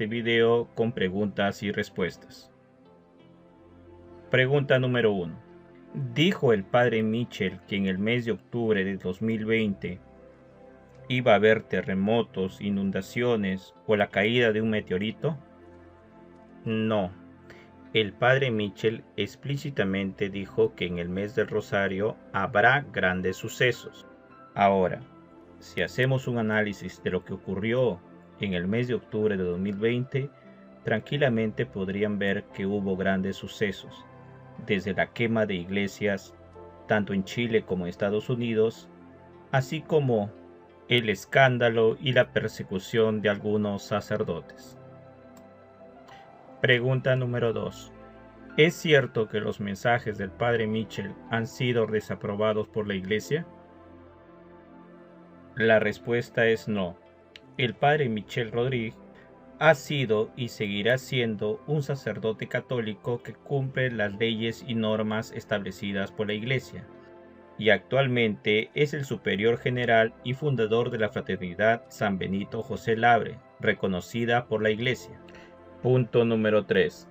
este video con preguntas y respuestas. Pregunta número 1. ¿Dijo el padre Mitchell que en el mes de octubre de 2020 iba a haber terremotos, inundaciones o la caída de un meteorito? No. El padre Mitchell explícitamente dijo que en el mes del Rosario habrá grandes sucesos. Ahora, si hacemos un análisis de lo que ocurrió en el mes de octubre de 2020, tranquilamente podrían ver que hubo grandes sucesos, desde la quema de iglesias, tanto en Chile como en Estados Unidos, así como el escándalo y la persecución de algunos sacerdotes. Pregunta número 2. ¿Es cierto que los mensajes del padre Mitchell han sido desaprobados por la Iglesia? La respuesta es no. El padre Michel Rodríguez ha sido y seguirá siendo un sacerdote católico que cumple las leyes y normas establecidas por la Iglesia, y actualmente es el superior general y fundador de la Fraternidad San Benito José Labre, reconocida por la Iglesia. Punto número 3.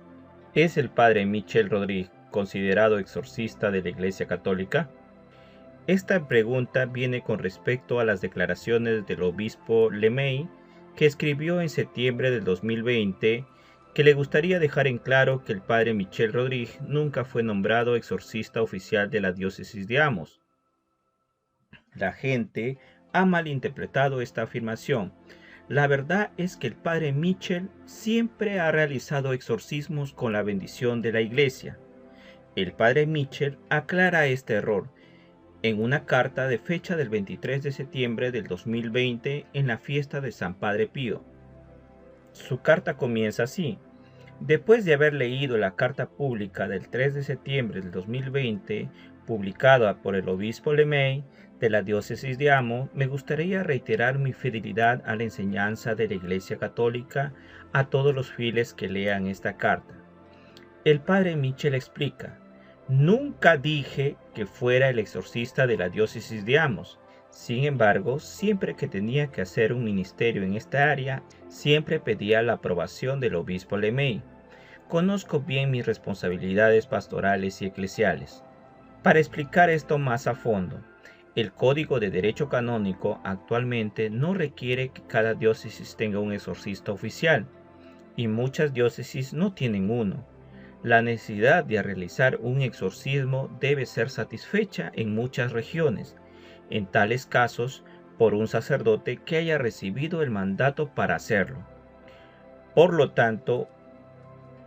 ¿Es el padre Michel Rodríguez considerado exorcista de la Iglesia Católica? Esta pregunta viene con respecto a las declaraciones del obispo Lemay, que escribió en septiembre del 2020 que le gustaría dejar en claro que el padre Michel Rodríguez nunca fue nombrado exorcista oficial de la diócesis de Amos. La gente ha malinterpretado esta afirmación. La verdad es que el padre Mitchell siempre ha realizado exorcismos con la bendición de la Iglesia. El padre Mitchell aclara este error en una carta de fecha del 23 de septiembre del 2020 en la fiesta de San Padre Pío. Su carta comienza así: después de haber leído la carta pública del 3 de septiembre del 2020, publicada por el obispo Lemay de la diócesis de Amos, me gustaría reiterar mi fidelidad a la enseñanza de la Iglesia Católica a todos los fieles que lean esta carta. El padre Mitchell explica: nunca dije que fuera el exorcista de la diócesis de Amos. Sin embargo, siempre que tenía que hacer un ministerio en esta área, siempre pedía la aprobación del obispo Lemay. Conozco bien mis responsabilidades pastorales y eclesiales. Para explicar esto más a fondo, el Código de Derecho Canónico actualmente no requiere que cada diócesis tenga un exorcista oficial, y muchas diócesis no tienen uno. La necesidad de realizar un exorcismo debe ser satisfecha en muchas regiones, en tales casos por un sacerdote que haya recibido el mandato para hacerlo. Por lo tanto,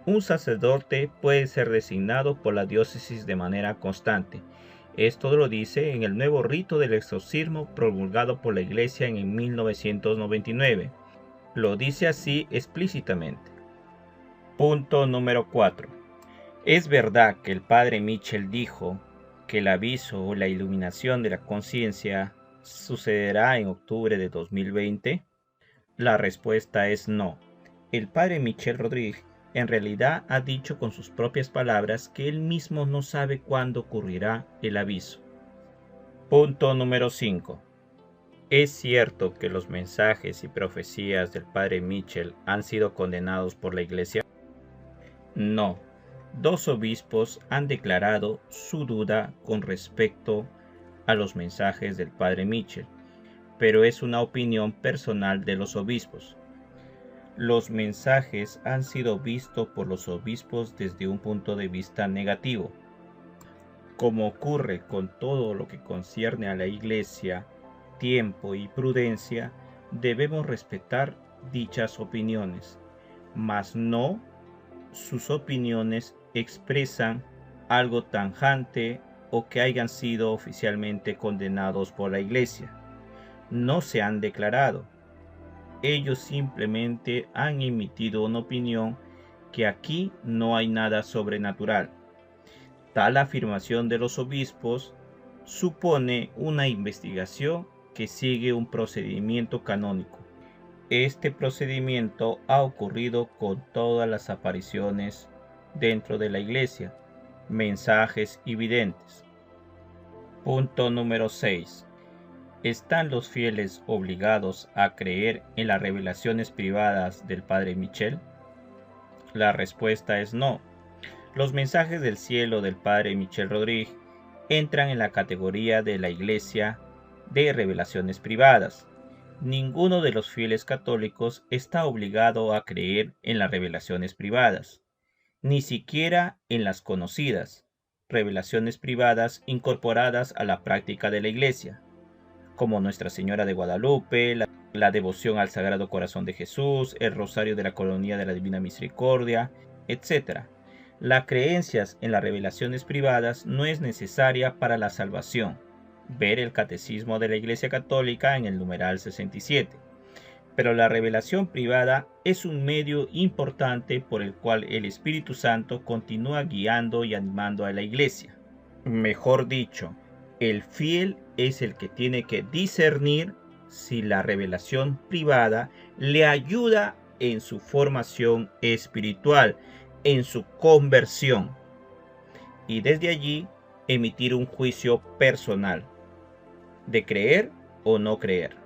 un sacerdote puede ser designado por la diócesis de manera constante. Esto lo dice en el nuevo rito del exorcismo promulgado por la Iglesia en 1999. Lo dice así explícitamente. Punto número 4. ¿Es verdad que el padre Mitchell dijo que el aviso o la iluminación de la conciencia sucederá en octubre de 2020? La respuesta es no. El padre Michel Rodríguez en realidad ha dicho con sus propias palabras que él mismo no sabe cuándo ocurrirá el aviso. Punto número 5. ¿Es cierto que los mensajes y profecías del padre Mitchell han sido condenados por la Iglesia? No. Dos obispos han declarado su duda con respecto a los mensajes del padre Mitchell, pero es una opinión personal de los obispos. Los mensajes han sido vistos por los obispos desde un punto de vista negativo. Como ocurre con todo lo que concierne a la Iglesia, tiempo y prudencia, debemos respetar dichas opiniones, mas no sus opiniones expresan algo tajante o que hayan sido oficialmente condenados por la Iglesia. No se han declarado. Ellos simplemente han emitido una opinión que aquí no hay nada sobrenatural. Tal afirmación de los obispos supone una investigación que sigue un procedimiento canónico. Este procedimiento ha ocurrido con todas las apariciones dentro de la Iglesia, mensajes y videntes. Punto número 6. ¿Están los fieles obligados a creer en las revelaciones privadas del Padre Mitchell? La respuesta es no. Los mensajes del cielo del Padre Mitchell Rodríguez entran en la categoría de la Iglesia de revelaciones privadas. Ninguno de los fieles católicos está obligado a creer en las revelaciones privadas, ni siquiera en las conocidas revelaciones privadas incorporadas a la práctica de la Iglesia, como Nuestra Señora de Guadalupe, la devoción al Sagrado Corazón de Jesús, el Rosario de la Colonia de la Divina Misericordia, etc. Las creencias en las revelaciones privadas no es necesaria para la salvación. Ver el Catecismo de la Iglesia Católica en el numeral 67. Pero la revelación privada es un medio importante por el cual el Espíritu Santo continúa guiando y animando a la Iglesia. Mejor dicho, el fiel es el que tiene que discernir si la revelación privada le ayuda en su formación espiritual, en su conversión, y desde allí emitir un juicio personal de creer o no creer.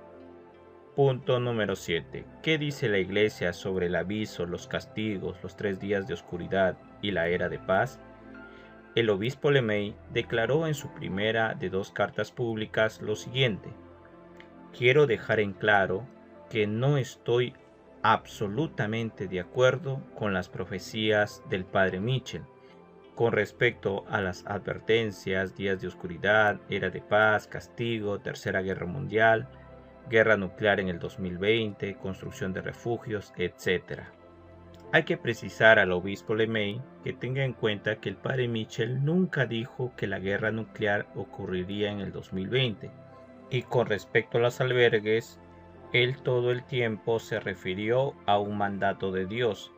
Punto número 7. ¿Qué dice la Iglesia sobre el aviso, los castigos, los 3 días de oscuridad y la era de paz? El obispo Lemay declaró en su primera de 2 cartas públicas lo siguiente: quiero dejar en claro que no estoy absolutamente de acuerdo con las profecías del Padre Mitchell con respecto a las advertencias, días de oscuridad, era de paz, castigo, tercera guerra mundial, guerra nuclear en el 2020, construcción de refugios, etc. Hay que precisar al obispo Lemay que tenga en cuenta que el padre Mitchell nunca dijo que la guerra nuclear ocurriría en el 2020. Y con respecto a los albergues, él todo el tiempo se refirió a un mandato de Dios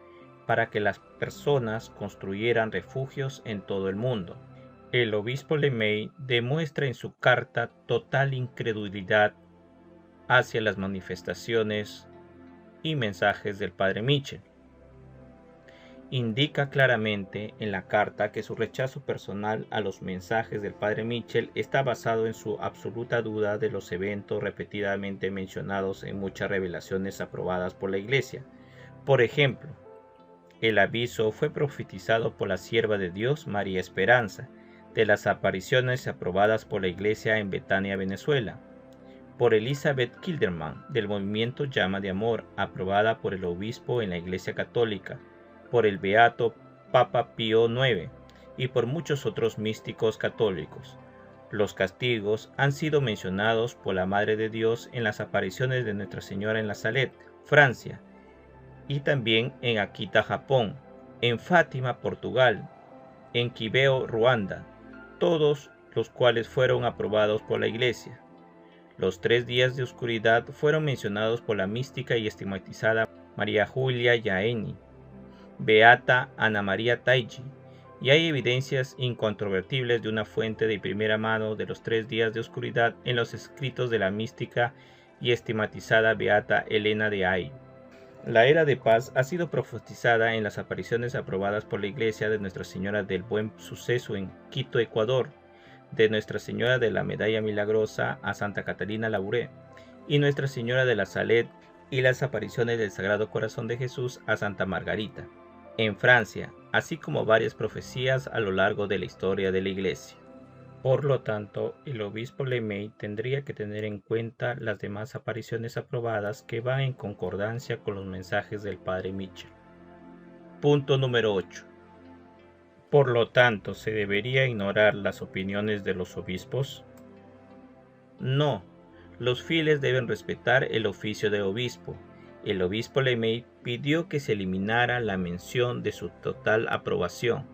para que las personas construyeran refugios en todo el mundo. El obispo Lemay demuestra en su carta total incredulidad hacia las manifestaciones y mensajes del padre Mitchell. Indica claramente en la carta que su rechazo personal a los mensajes del padre Mitchell está basado en su absoluta duda de los eventos repetidamente mencionados en muchas revelaciones aprobadas por la Iglesia. Por ejemplo, el aviso fue profetizado por la sierva de Dios María Esperanza de las apariciones aprobadas por la Iglesia en Betania, Venezuela, por Elizabeth Kilderman del movimiento Llama de Amor, aprobada por el obispo en la Iglesia Católica, por el beato Papa Pío IX y por muchos otros místicos católicos. Los castigos han sido mencionados por la Madre de Dios en las apariciones de Nuestra Señora en La Salette, Francia, y también en Akita, Japón, en Fátima, Portugal, en Quibeo, Ruanda, todos los cuales fueron aprobados por la Iglesia. Los 3 días de oscuridad fueron mencionados por la mística y estigmatizada María Julia Yaeni, beata Ana María Taigi, y hay evidencias incontrovertibles de una fuente de primera mano de los 3 días de oscuridad en los escritos de la mística y estigmatizada beata Elena de Ay. La era de paz ha sido profetizada en las apariciones aprobadas por la Iglesia de Nuestra Señora del Buen Suceso en Quito, Ecuador, de Nuestra Señora de la Medalla Milagrosa a Santa Catalina Labouré, y Nuestra Señora de la Salette y las apariciones del Sagrado Corazón de Jesús a Santa Margarita, en Francia, así como varias profecías a lo largo de la historia de la Iglesia. Por lo tanto, el obispo Lemay tendría que tener en cuenta las demás apariciones aprobadas que van en concordancia con los mensajes del padre Mitchell. Punto número 8. Por lo tanto, ¿se debería ignorar las opiniones de los obispos? No, los fieles deben respetar el oficio de obispo. El obispo Lemay pidió que se eliminara la mención de su total aprobación.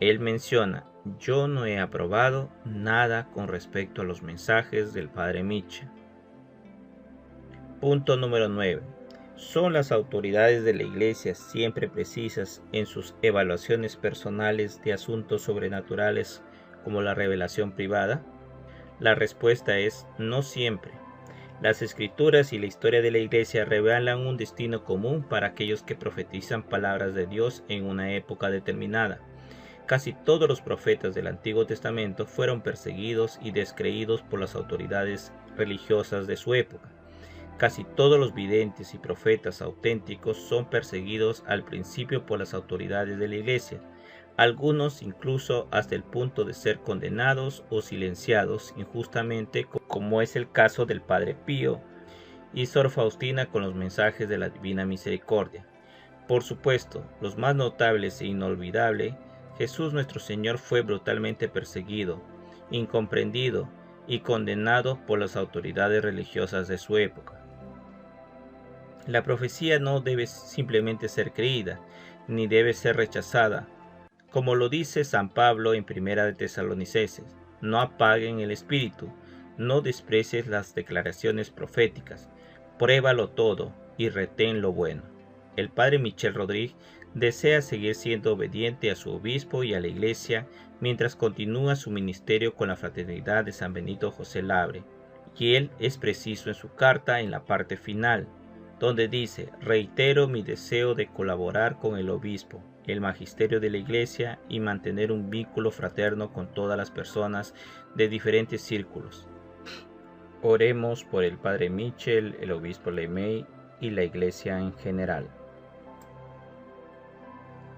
Él menciona: yo no he aprobado nada con respecto a los mensajes del padre Mitchell. Punto número 9. ¿Son las autoridades de la Iglesia siempre precisas en sus evaluaciones personales de asuntos sobrenaturales como la revelación privada? La respuesta es no siempre. Las Escrituras y la historia de la Iglesia revelan un destino común para aquellos que profetizan palabras de Dios en una época determinada. Casi todos los profetas del Antiguo Testamento fueron perseguidos y descreídos por las autoridades religiosas de su época. Casi todos los videntes y profetas auténticos son perseguidos al principio por las autoridades de la Iglesia, algunos incluso hasta el punto de ser condenados o silenciados injustamente, como es el caso del Padre Pío y Sor Faustina con los mensajes de la Divina Misericordia. Por supuesto, los más notables e inolvidables, Jesús nuestro Señor fue brutalmente perseguido, incomprendido y condenado por las autoridades religiosas de su época. La profecía no debe simplemente ser creída, ni debe ser rechazada. Como lo dice San Pablo en Primera de Tesalonicenses, no apaguen el espíritu, no desprecies las declaraciones proféticas, pruébalo todo y retén lo bueno. El padre Michel Rodríguez desea seguir siendo obediente a su obispo y a la Iglesia mientras continúa su ministerio con la Fraternidad de San Benito José Labre, y él es preciso en su carta en la parte final, donde dice: reitero mi deseo de colaborar con el obispo, el magisterio de la Iglesia y mantener un vínculo fraterno con todas las personas de diferentes círculos. Oremos por el padre Michel, el obispo Lemay y la Iglesia en general.